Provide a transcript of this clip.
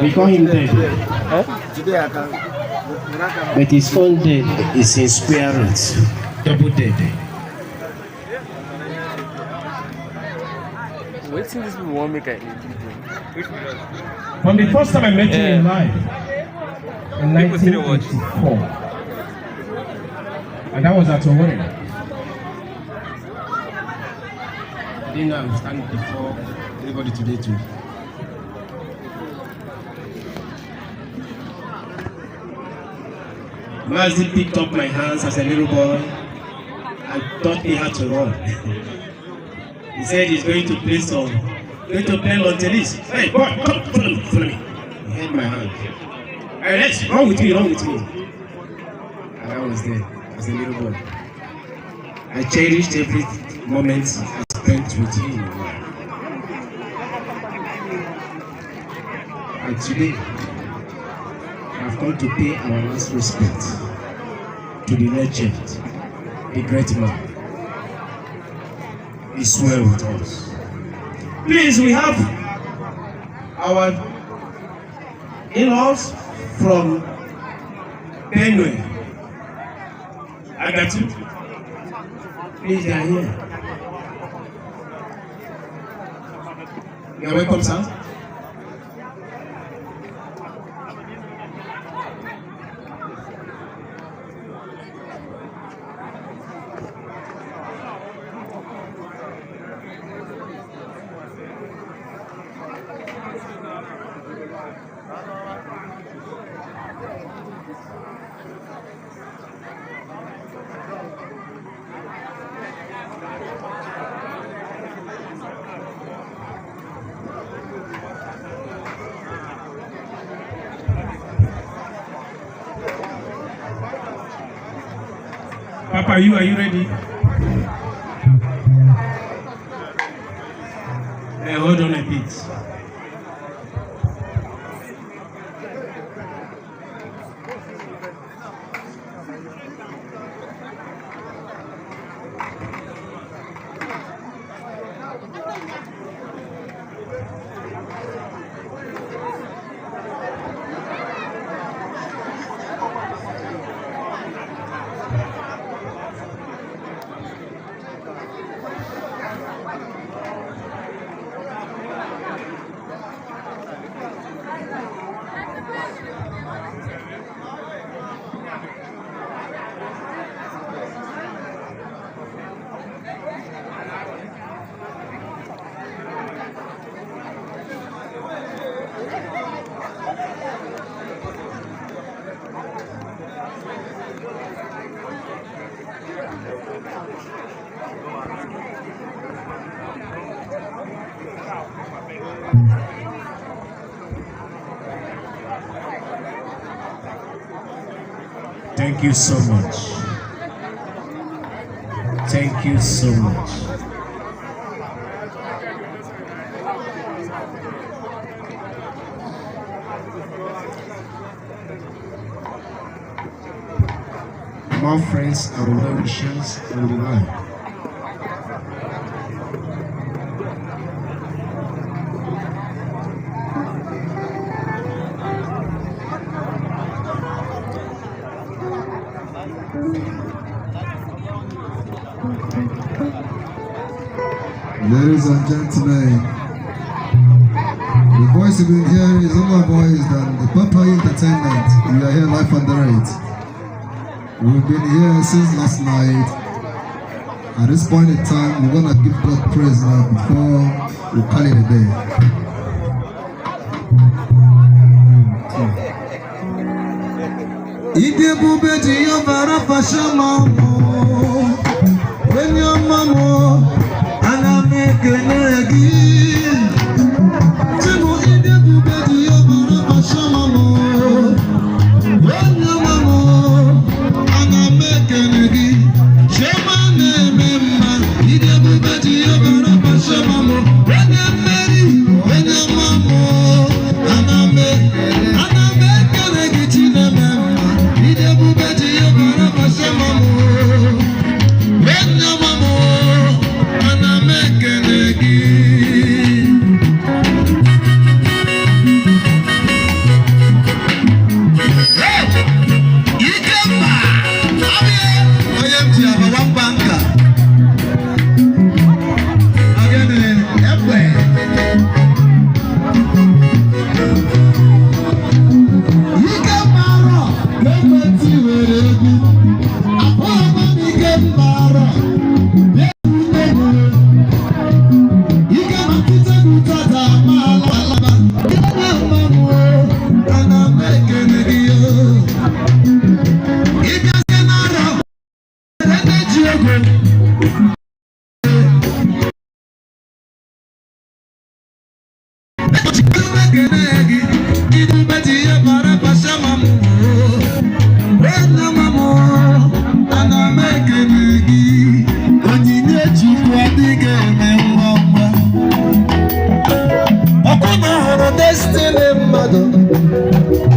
We call him dead. But his own dead is in square root. Double dead. Wait till this people won't make it. From the first time I met him in life, in 1984, and that was at Ogbonnaya. I didn't know I would stand before everybody today too. Mazi picked up my hands as a little boy and taught me how to run. He said he's going to play lawn tennis. Hey, boy, come, follow me. He held my hand. Hey, let's run with me. And I was there as a little boy. I cherished every moment I spent with him. And today, I've come to pay our last respect to the legend, the great man. He's well with us. Please, we have our in-laws from Benue. I got you. Please, they are here. You are welcome, sir. Papa, are you ready? Hold on a bit. Thank you so much. Thank you so much. More friends and well wishers on the line. Ladies and gentlemen, the voice you've been hearing is all my voice than the Papa Entertainment. We are here live on the rate. We've been here since last night. At this point in time, we're gonna give God praise now before we call it a day. Thank you.